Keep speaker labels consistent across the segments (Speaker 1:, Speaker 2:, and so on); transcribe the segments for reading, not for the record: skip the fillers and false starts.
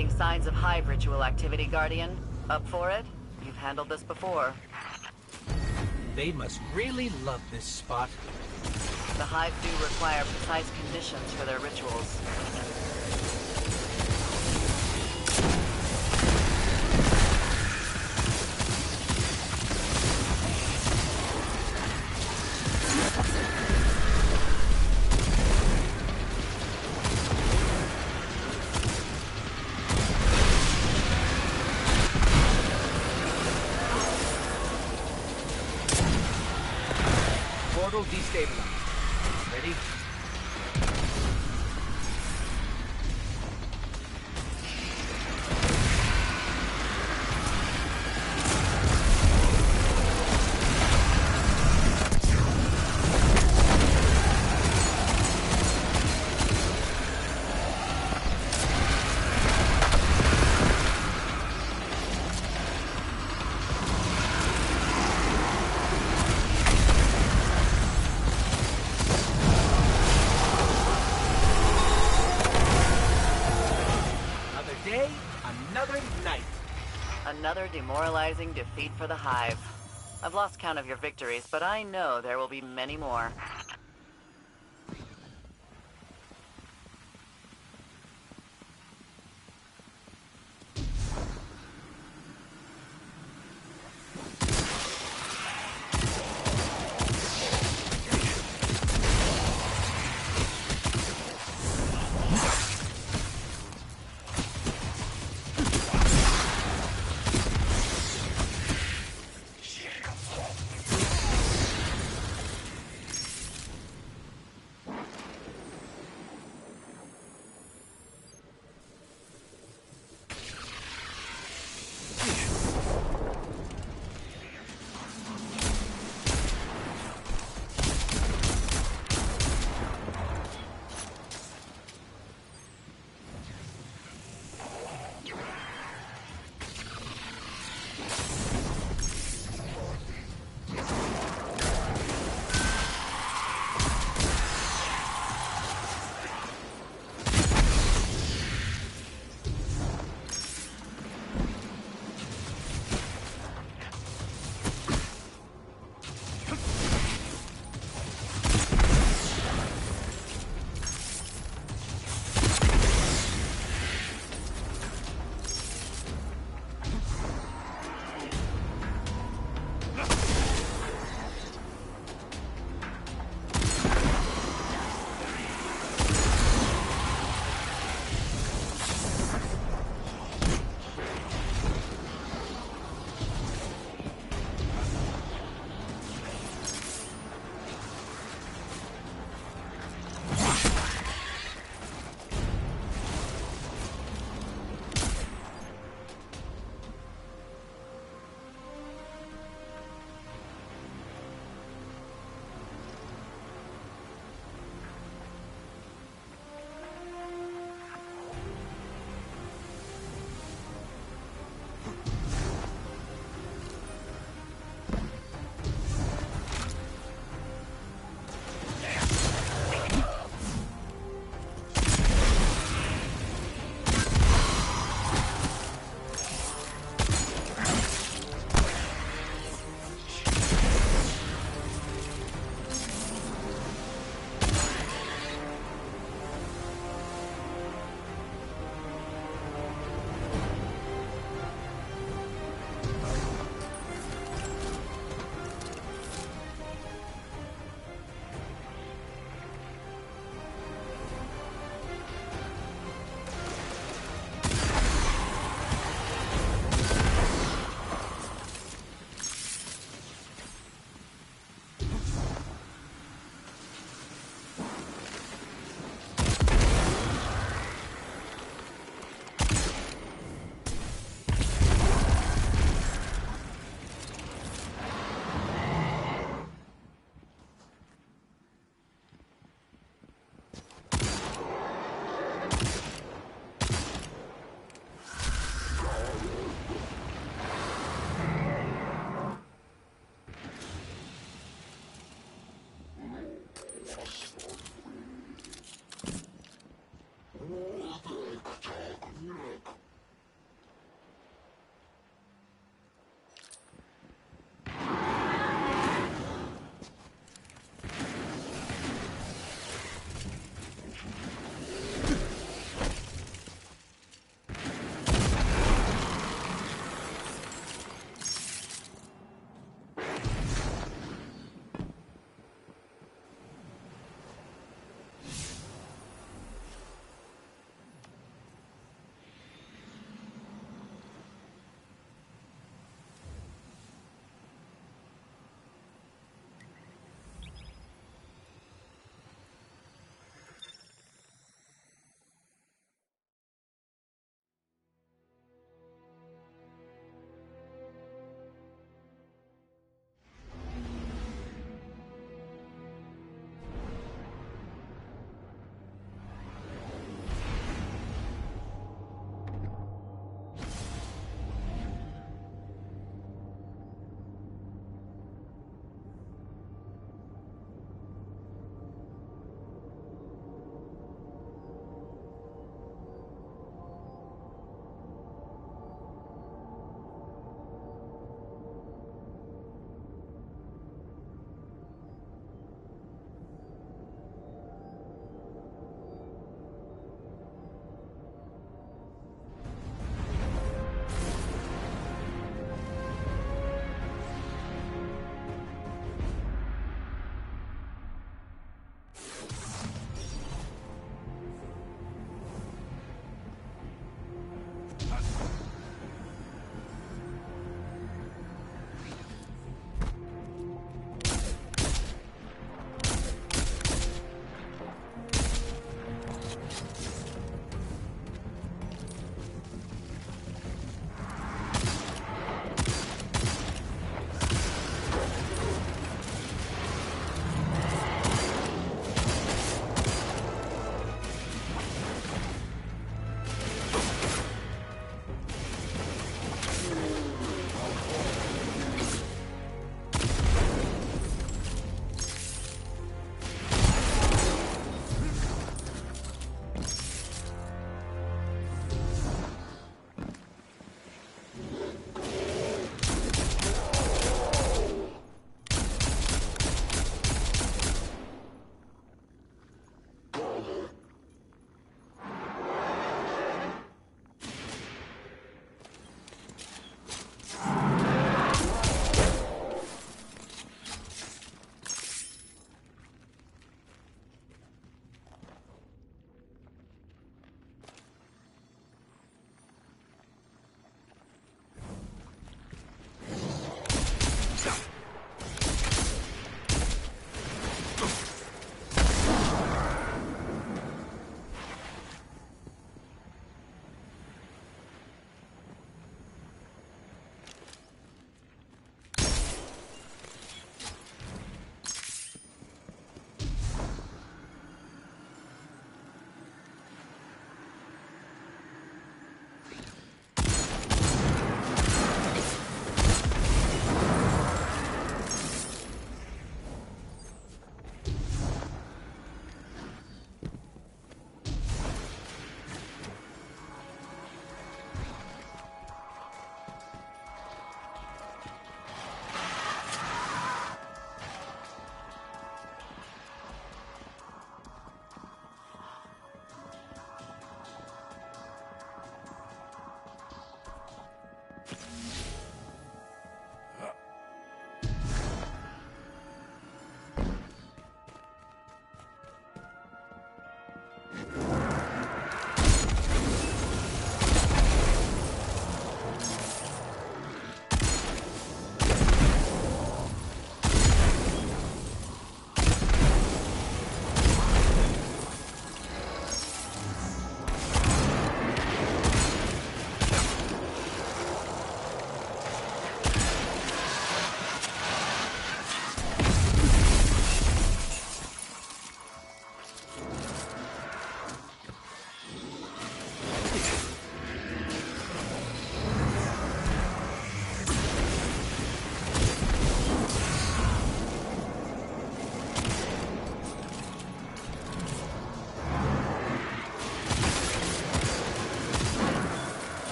Speaker 1: indicating signs of hive ritual activity, Guardian. Up for it? You've handled this before.
Speaker 2: They must really love this spot.
Speaker 1: The hive do require precise conditions for their rituals.
Speaker 2: Portal destabilized. Ready? Another night.
Speaker 1: Another demoralizing defeat for the Hive. I've lost count of your victories, but I know there will be many more.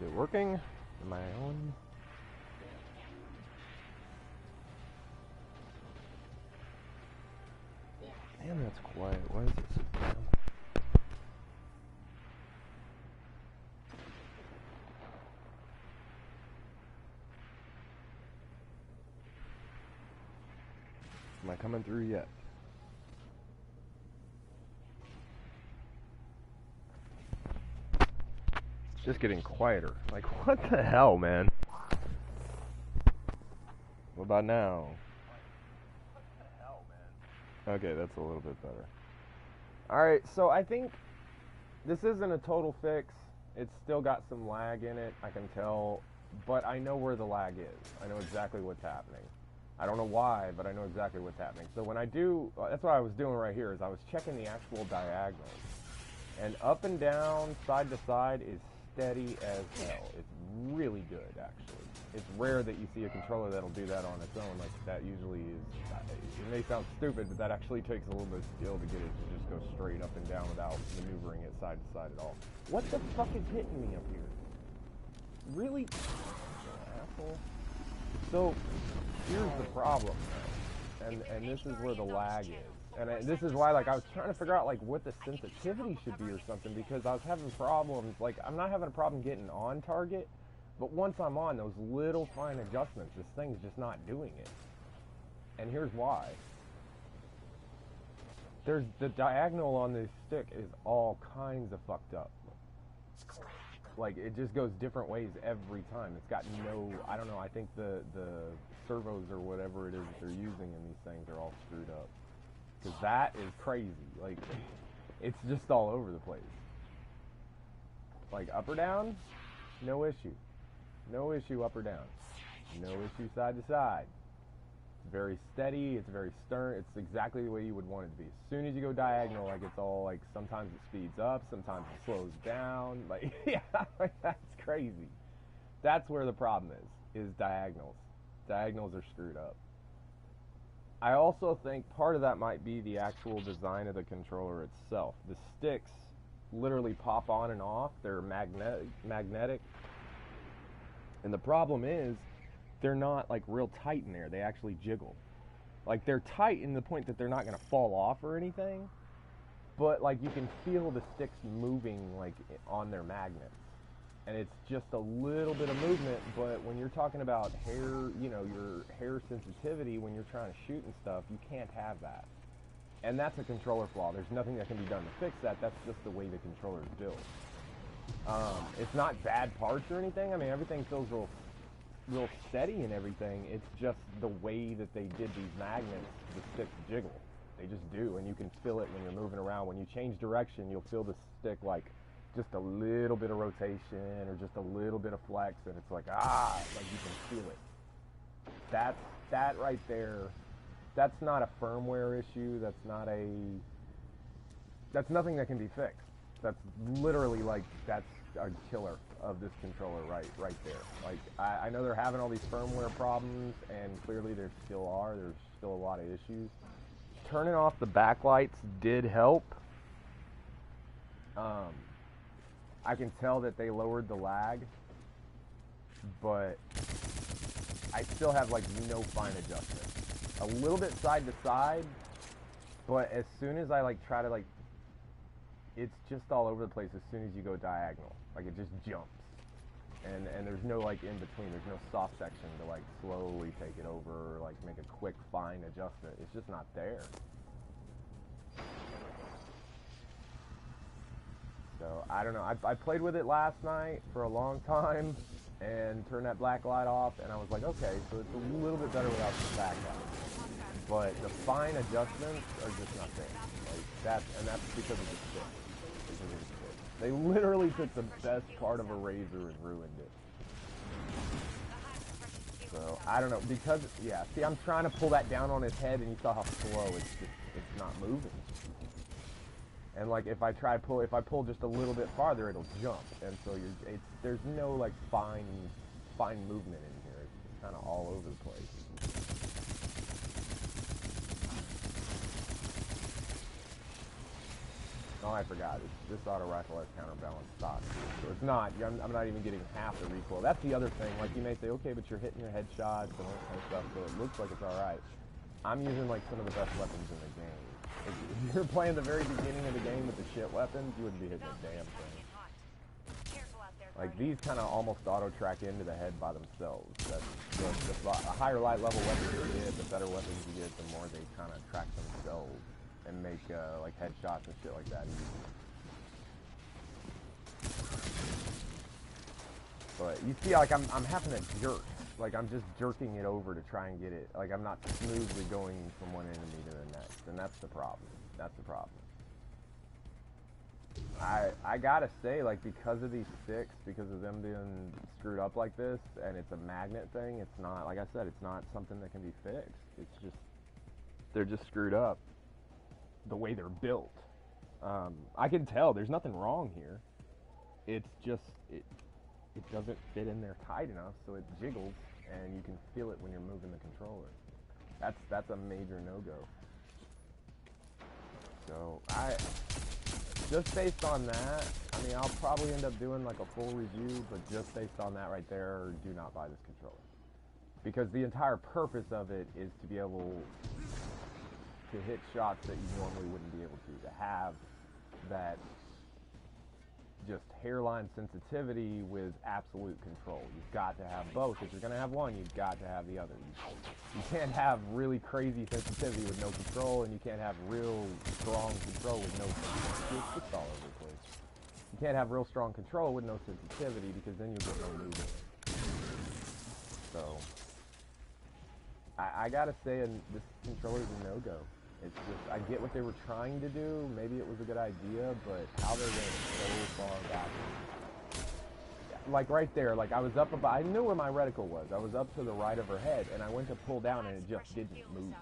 Speaker 3: Is it working? Am I on? Damn, that's quiet. Why is it so down? Am I coming through yet? It's just getting quieter. Like, what the hell, man? What about now? What the hell, man? Okay, that's a little bit better. Alright, so I think this isn't a total fix. It's still got some lag in it, I can tell. But I know where the lag is. I know exactly what's happening. I don't know why, but I know exactly what's happening. So when I do, that's what I was doing right here, is I was checking the actual diagonals. And up and down, side to side is steady as hell. It's really good, actually. It's rare that you see a controller that'll do that on its own. Like, that usually is, it may sound stupid, but that actually takes a little bit of skill to get it to just go straight up and down without maneuvering it side to side at all. What the fuck is hitting me up here? Really? Asshole. So, here's the problem, and this is where the lag is, and this is why, like, I was trying to figure out, like, what the sensitivity should be or something, because I was having problems. Like, I'm not having a problem getting on target, but once I'm on those little fine adjustments, this thing's just not doing it. And here's why. There's the diagonal on this stick is all kinds of fucked up. Like, it just goes different ways every time. It's got no, I don't know, I think the servos or whatever it is that they're using in these things are all screwed up. Because that is crazy. Like, it's just all over the place. Like, up or down, no issue. No issue up or down. No issue side to side. It's very steady, it's very stern, it's exactly the way you would want it to be. As soon as you go diagonal, like, it's all, like, sometimes it speeds up, sometimes it slows down, like, yeah, like, that's crazy. That's where the problem is diagonals. Diagonals are screwed up. I also think part of that might be the actual design of the controller itself. The sticks literally pop on and off, they're magnetic, and the problem is, they're not, like, real tight in there. They actually jiggle. Like, they're tight in the point that they're not going to fall off or anything, but, like, you can feel the sticks moving, like, on their magnets. And it's just a little bit of movement, but when you're talking about hair, you know, your hair sensitivity when you're trying to shoot and stuff, you can't have that. And that's a controller flaw. There's nothing that can be done to fix that. That's just the way the controller is built. It's not bad parts or anything. I mean, everything feels real steady and everything. It's just the way that they did these magnets, the sticks jiggle. They just do, and you can feel it when you're moving around. When you change direction, you'll feel the stick, like, just a little bit of rotation or just a little bit of flex, and it's like, like, you can feel it. That right there, that's not a firmware issue. That's nothing that can be fixed. That's literally, like, that's a killer of this controller right there. Like, I know they're having all these firmware problems, and clearly there still are. There's still a lot of issues. Turning off the backlights did help. I can tell that they lowered the lag, but I still have, like, no fine adjustment. A little bit side to side, but as soon as I, like, try to, like, it's just all over the place as soon as you go diagonal. Like, it just jumps. And there's no, like, in between. There's no soft section to, like, slowly take it over or, like, make a quick, fine adjustment. It's just not there. So, I don't know. I played with it last night for a long time and turned that black light off, and I was like, okay, so it's a little bit better without the backlight. But the fine adjustments are just not there. Like, that's because of the stick. They literally took the best part of a RAZER and ruined it. So, I don't know, because, yeah, see, I'm trying to pull that down on his head, and you saw how slow it's not moving. And, like, if I pull just a little bit farther, it'll jump. And so there's no, like, fine movement in here. It's kind of all over the place. Oh, I forgot. This auto rifle has counterbalance stock too, so it's not. I'm not even getting half the recoil. That's the other thing. Like you may say, okay, but you're hitting your headshots and all that kind of stuff, so it looks like it's all right. I'm using like some of the best weapons in the game. If you're playing the very beginning of the game with the shit weapons, you wouldn't be hitting a damn thing. Like these kind of almost auto track into the head by themselves. That's the higher light level weapons you get, the better weapons you get, the more they kind of track themselves and make like headshots and shit like that easy. But you see, like I'm having to jerk. Like I'm just jerking it over to try and get it. Like I'm not smoothly going from one enemy to the next, and that's the problem. That's the problem. I gotta say, like because of these sticks, because of them being screwed up like this, and it's a magnet thing, it's not, like I said, it's not something that can be fixed. It's just, they're just screwed up the way they're built. I can tell there's nothing wrong here. It's just, it doesn't fit in there tight enough, so it jiggles, and you can feel it when you're moving the controller. That's a major no-go. So, just based on that, I mean, I'll probably end up doing like a full review, but just based on that right there, do not buy this controller. Because the entire purpose of it is to be able to hit shots that you normally wouldn't be able to have that just hairline sensitivity with absolute control. You've got to have both. If you're going to have one, you've got to have the other. You can't have really crazy sensitivity with no control, and you can't have real strong control with no sensitivity. It's all over the place. You can't have real strong control with no sensitivity, because then you'll get no movement. So, I gotta say, this controller's a no-go. It's just, I get what they were trying to do. Maybe it was a good idea, but how they went so far back. Like right there, like I was up above, I knew where my reticle was. I was up to the right of her head, and I went to pull down, and it just didn't move.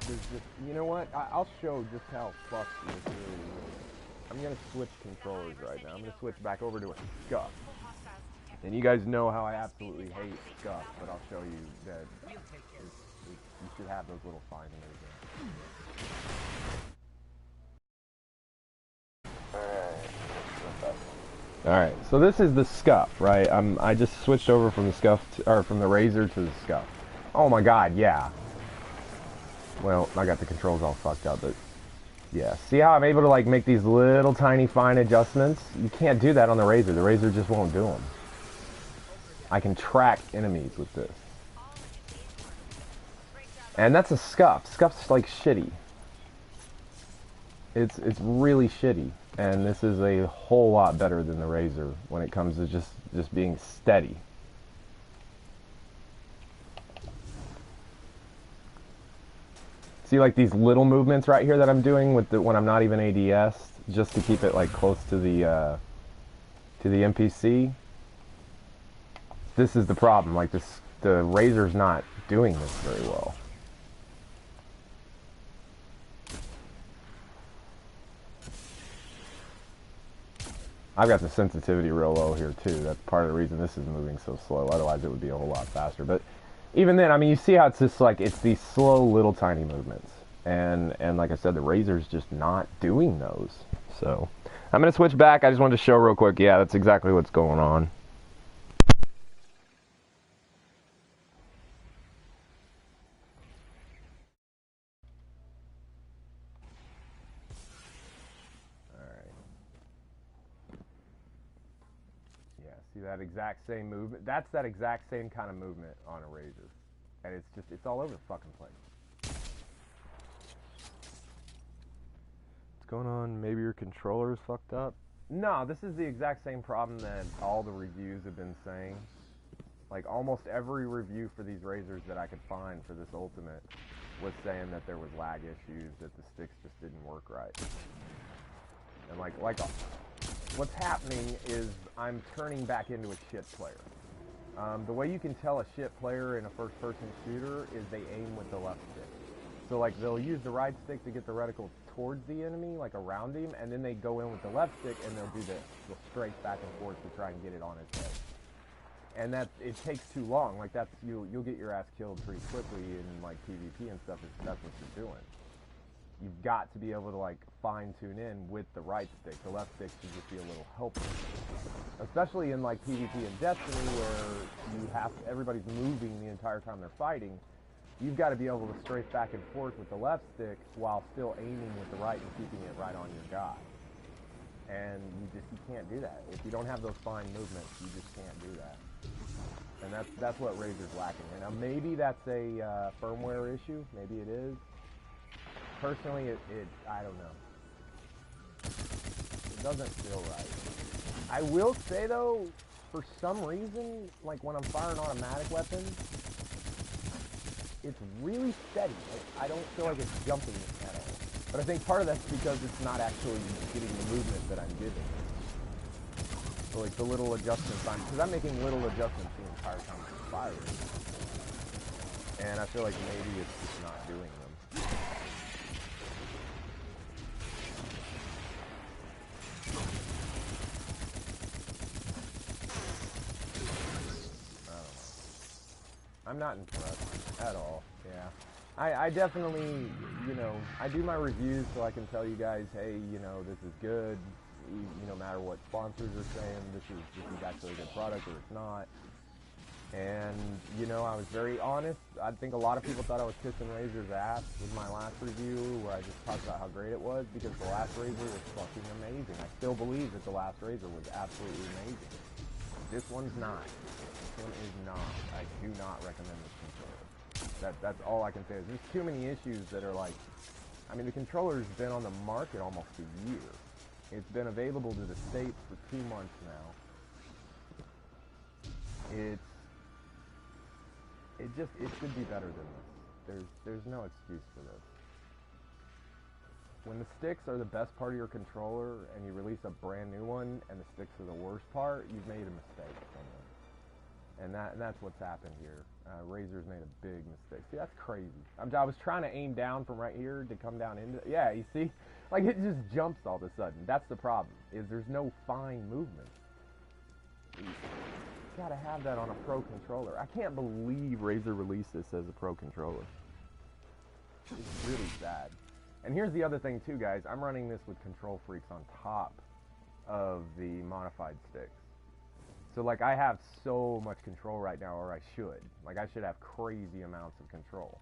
Speaker 3: There's just, you know what? I'll show just how fucked this really is. I'm gonna switch controllers right now. I'm gonna switch back over to a scuff. And you guys know how I absolutely hate scuff, but I'll show you that you should have those little fine movements. Alright, so this is the scuff, right? I just switched over from the scuff from the RAZER to the scuff. Oh my god, yeah. Well, I got the controls all fucked up, but yeah. See how I'm able to like make these little tiny fine adjustments? You can't do that on the RAZER. The RAZER just won't do them. I can track enemies with this. And that's a scuff. Scuff's like shitty. It's really shitty. And this is a whole lot better than the RAZER when it comes to just being steady. See like these little movements right here that I'm doing with when I'm not even ADS, just to keep it like close to the NPC. This is the problem, like the RAZER's not doing this very well. I've got the sensitivity real low here too. That's part of the reason this is moving so slow. Otherwise it would be a whole lot faster. But even then, I mean, you see how it's just like, it's these slow little tiny movements. And like I said, the RAZER's just not doing those. So I'm going to switch back. I just wanted to show real quick. Yeah, that's exactly what's going on. See that exact same movement? That's that exact same kind of movement on a RAZER. And it's just, it's all over the fucking place. What's going on? Maybe your controller is fucked up? No, this is the exact same problem that all the reviews have been saying. Like almost every review for these RAZERs that I could find for this Ultimate was saying that there was lag issues, that the sticks just didn't work right. And like what's happening is I'm turning back into a shit player. The way you can tell a shit player in a first-person shooter is they aim with the left stick. So like they'll use the right stick to get the reticle towards the enemy, like around him, and then they go in with the left stick and they'll do this. They'll strafe back and forth to try and get it on his head. And it takes too long. Like that's you'll get your ass killed pretty quickly in like PvP and stuff if that's what you're doing. You've got to be able to like fine tune in with the right stick. The left stick should just be a little helpful. Especially in like PvP and Destiny where everybody's moving the entire time they're fighting. You've got to be able to strafe back and forth with the left stick while still aiming with the right and keeping it right on your guy. And you can't do that. If you don't have those fine movements, you just can't do that. And that's what RAZER's lacking. And now maybe that's a firmware issue. Maybe it is. Personally, I don't know. It doesn't feel right. I will say though, for some reason, like when I'm firing automatic weapons, it's really steady. Like, I don't feel like it's jumping at all. But I think part of that's because it's not actually getting the movement that I'm giving. So like the little adjustments because I'm making little adjustments the entire time I'm firing. And I feel like maybe it's just not doing them. I don't know. I'm not impressed at all, yeah. I definitely, you know, I do my reviews so I can tell you guys, hey, you know, this is good. No matter what sponsors are saying, this is actually a good product or it's not. And, you know, I was very honest. I think a lot of people thought I was kissing RAZER's ass with my last review where I just talked about how great it was because the last RAZER was fucking amazing. I still believe that the last RAZER was absolutely amazing. This one's not. This one is not. I do not recommend this controller. That's all I can say. There's too many issues that are like, I mean, the controller's been on the market almost a year. It's been available to the States for 2 months now. It should be better than this. There's no excuse for this. When the sticks are the best part of your controller and you release a brand new one and the sticks are the worst part, you've made a mistake somewhere. And that's what's happened here. RAZER's made a big mistake. See, that's crazy. I was trying to aim down from right here to come down into... Yeah, you see? Like, it just jumps all of a sudden. That's the problem, is there's no fine movement. You gotta have that on a pro controller. I can't believe RAZER released this as a pro controller. It's really sad. And here's the other thing, too, guys. I'm running this with Control Freaks on top of the modified sticks. So, like, I have so much control right now, or I should. Like, I should have crazy amounts of control.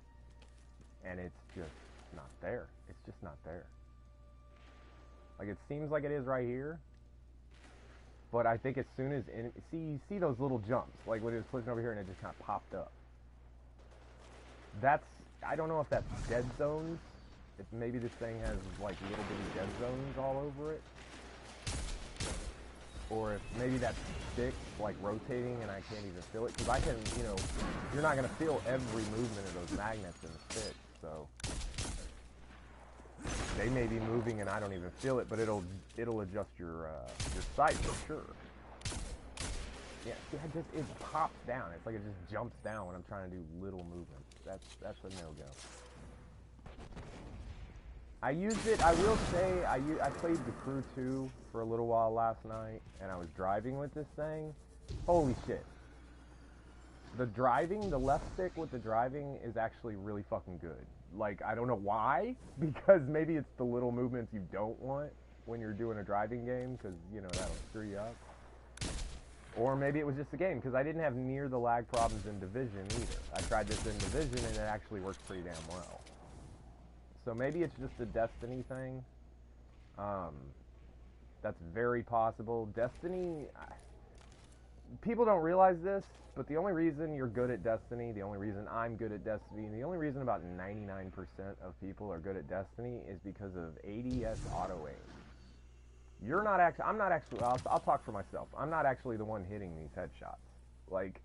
Speaker 3: And it's just not there. It's just not there. Like, it seems like it is right here. But I think as soon as... you see those little jumps? Like, when it was pushing over here and it just kind of popped up. That's... I don't know if that's dead zones. If maybe this thing has, like, little bitty dead zones all over it. Or if maybe that stick, like, rotating and I can't even feel it. Because I can, you know, you're not going to feel every movement of those magnets in the stick, so... They may be moving and I don't even feel it, but it'll adjust your sight for sure. Yeah, see, it pops down. It's like it just jumps down when I'm trying to do little movements. That's a no-go. I used it, I will say, I played The Crew 2 for a little while last night, and I was driving with this thing. Holy shit. The left stick with the driving is actually really fucking good. Like, I don't know why, because maybe it's the little movements you don't want when you're doing a driving game, because, you know, that'll screw you up. Or maybe it was just the game, because I didn't have near the lag problems in Division either. I tried this in Division, and it actually works pretty damn well. So maybe it's just a Destiny thing. That's very possible. Destiny... People don't realize this, but the only reason you're good at Destiny, the only reason I'm good at Destiny, and the only reason about 99% of people are good at Destiny is because of ADS auto-aim. You're not actually, I'm not actually, I'll talk for myself. I'm not actually the one hitting these headshots. Like,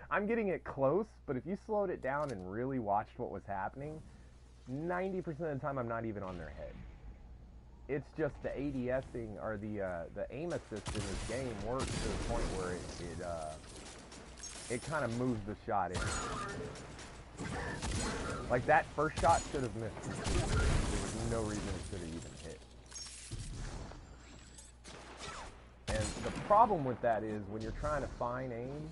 Speaker 3: I'm getting it close, but if you slowed it down and really watched what was happening, 90% of the time I'm not even on their head. It's just the ADSing or the aim assist in this game works to the point where it kind of moves the shot in. Like that first shot should have missed. There was no reason it should have even hit. And the problem with that is when you're trying to fine aim,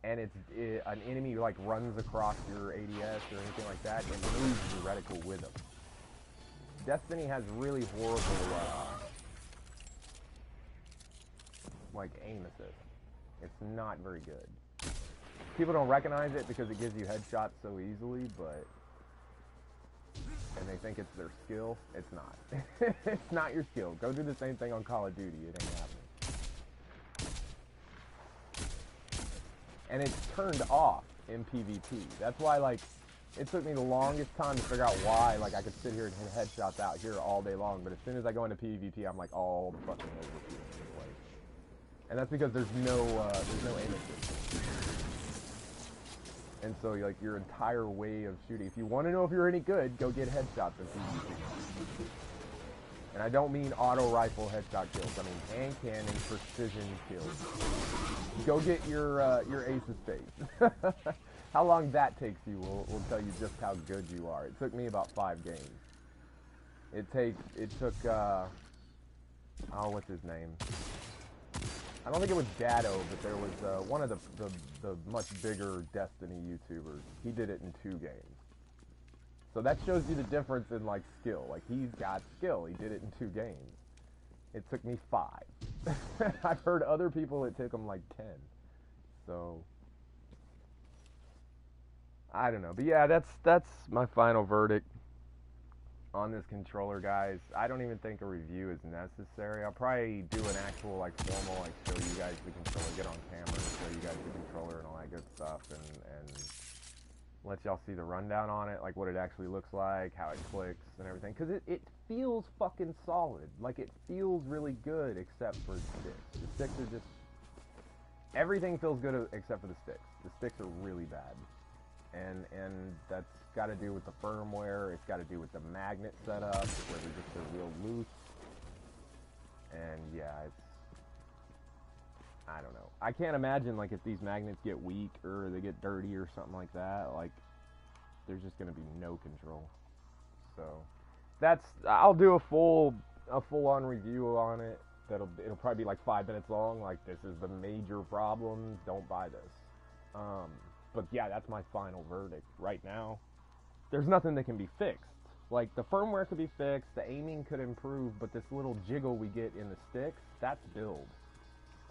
Speaker 3: and an enemy like runs across your ADS or anything like that, it moves the reticle with them. Destiny has really horrible like aim assist. It's not very good. People don't recognize it because it gives you headshots so easily, and they think it's their skill. It's not. It's not your skill. Go do the same thing on Call of Duty. It ain't happening. And it's turned off in PvP. That's why, like, it took me the longest time to figure out why, like, I could sit here and hit headshots out here all day long, but as soon as I go into PvP, I'm, like, all the fucking over the place. And that's because there's no aim assist. And so, like, your entire way of shooting, if you want to know if you're any good, go get headshots in PvP. And I don't mean auto rifle headshot kills. I mean hand cannon precision kills. Go get your ace's face. How long that takes you will tell you just how good you are. It took me about 5 games. It took what's his name? I don't think it was Dado, but there was one of the much bigger Destiny YouTubers. He did it in 2 games. So that shows you the difference in, like, skill. Like, he's got skill. He did it in 2 games. It took me 5. I've heard other people it took them, like, 10. So, I don't know. But yeah, that's my final verdict on this controller, guys. I don't even think a review is necessary. I'll probably do an actual, like, formal, like, show you guys the controller, get on camera and show you guys the controller and all that good stuff, and let y'all see the rundown on it, like what it actually looks like, how it clicks and everything, because it feels fucking solid. Like, it feels really good except for the sticks. The sticks are just, everything feels good except for the sticks. The sticks are really bad, and that's got to do with the firmware. It's got to do with the magnet setup, where they're real loose, and yeah, I don't know. I can't imagine, like, if these magnets get weak or they get dirty or something like that, like, there's just going to be no control. So, I'll do a full-on review on it. It'll probably be like 5 minutes long. Like, this is the major problems. Don't buy this. But yeah, that's my final verdict. Right now, there's nothing that can be fixed. Like, the firmware could be fixed, the aiming could improve, but this little jiggle we get in the sticks, that's build.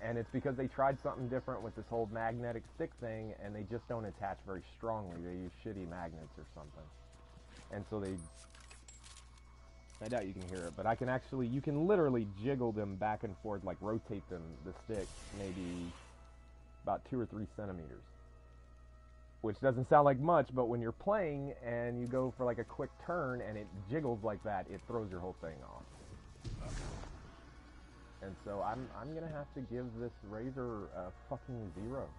Speaker 3: And it's because they tried something different with this whole magnetic stick thing, and they just don't attach very strongly. They use shitty magnets or something. And so I doubt you can hear it, but you can literally jiggle them back and forth, like rotate them, the sticks, maybe about 2 or 3 centimeters. Which doesn't sound like much, but when you're playing and you go for like a quick turn and it jiggles like that, it throws your whole thing off. And so I'm gonna have to give this RAZER a fucking 0.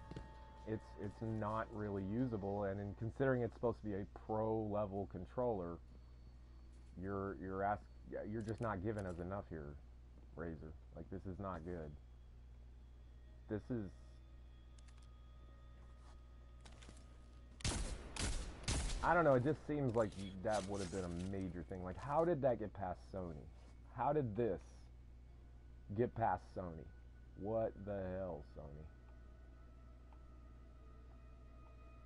Speaker 3: It's not really usable, and in considering it's supposed to be a pro level controller, you're just not giving us enough here, RAZER. Like, this is not good. This is, I don't know, it just seems like that would have been a major thing. Like, how did that get past Sony? How did this get past Sony? What the hell, Sony?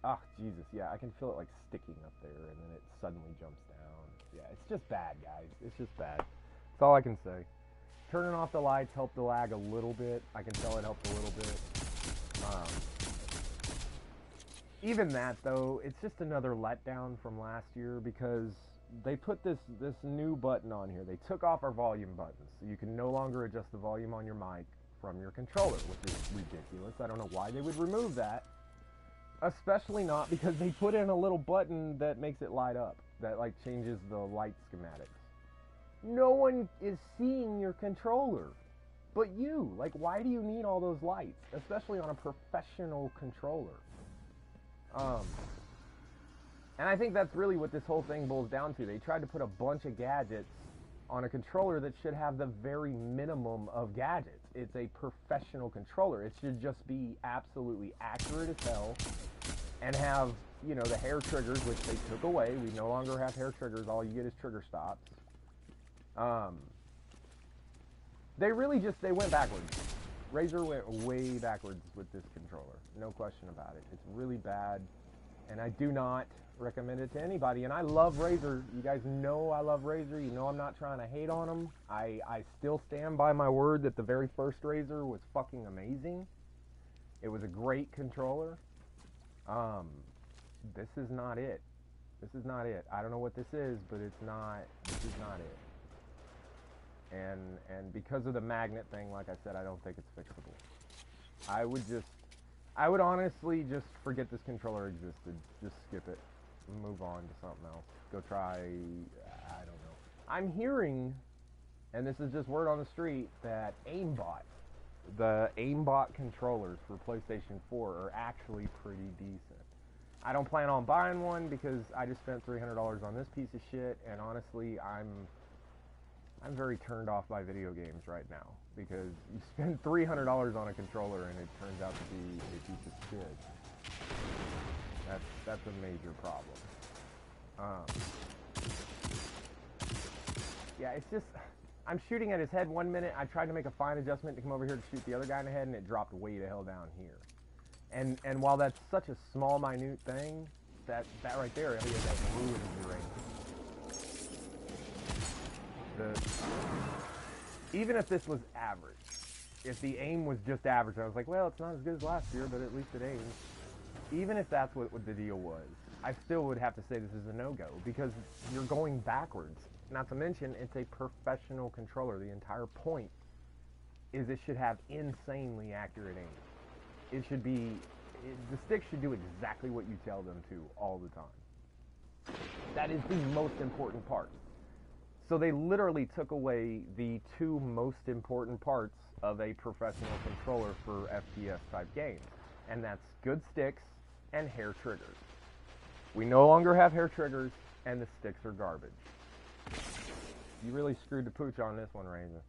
Speaker 3: Ah, Jesus, yeah, I can feel it, like, sticking up there, and then it suddenly jumps down. Yeah, it's just bad, guys. It's just bad. That's all I can say. Turning off the lights helped the lag a little bit. I can tell it helped a little bit. Even that, though, it's just another letdown from last year, because they put this new button on here. They took off our volume buttons, so you can no longer adjust the volume on your mic from your controller, which is ridiculous. I don't know why they would remove that, especially not because they put in a little button that makes it light up, that, like, changes the light schematics. No one is seeing your controller but you. Like, why do you need all those lights, especially on a professional controller? And I think that's really what this whole thing boils down to. They tried to put a bunch of gadgets on a controller that should have the very minimum of gadgets. It's a professional controller. It should just be absolutely accurate as hell and have, you know, the hair triggers, which they took away. We no longer have hair triggers. All you get is trigger stops. They really just, they went backwards. RAZER went way backwards with this controller. No question about it. It's really bad, and I do not recommend it to anybody. And I love RAZER. You guys know I love RAZER. You know I'm not trying to hate on them. I still stand by my word that the very first RAZER was fucking amazing. It was a great controller. This is not it. This is not it. I don't know what this is, but this is not it. And because of the magnet thing, like I said, I don't think it's fixable. I would honestly just forget this controller existed. Just skip it. Move on to something else. Go try, I don't know. I'm hearing, and this is just word on the street, that the aimbot controllers for PlayStation 4 are actually pretty decent. I don't plan on buying one because I just spent $300 on this piece of shit, and honestly, I'm very turned off by video games right now because you spend $300 on a controller and it turns out to be a piece of shit. That's a major problem. Yeah, it's just, I'm shooting at his head 1 minute. I tried to make a fine adjustment to come over here to shoot the other guy in the head, and it dropped way the hell down here. And while that's such a small, minute thing, that right there, that ruins your aim. Even if this was average, if the aim was just average, I was like, well, it's not as good as last year, but at least it aims. Even if that's what the deal was, I still would have to say this is a no-go because you're going backwards. Not to mention, it's a professional controller. The entire point is it should have insanely accurate aim. It should be, the stick should do exactly what you tell them to all the time. That is the most important part. So they literally took away the two most important parts of a professional controller for FPS type games, and that's good sticks and hair triggers. We no longer have hair triggers, and the sticks are garbage. You really screwed the pooch on this one, RAZER.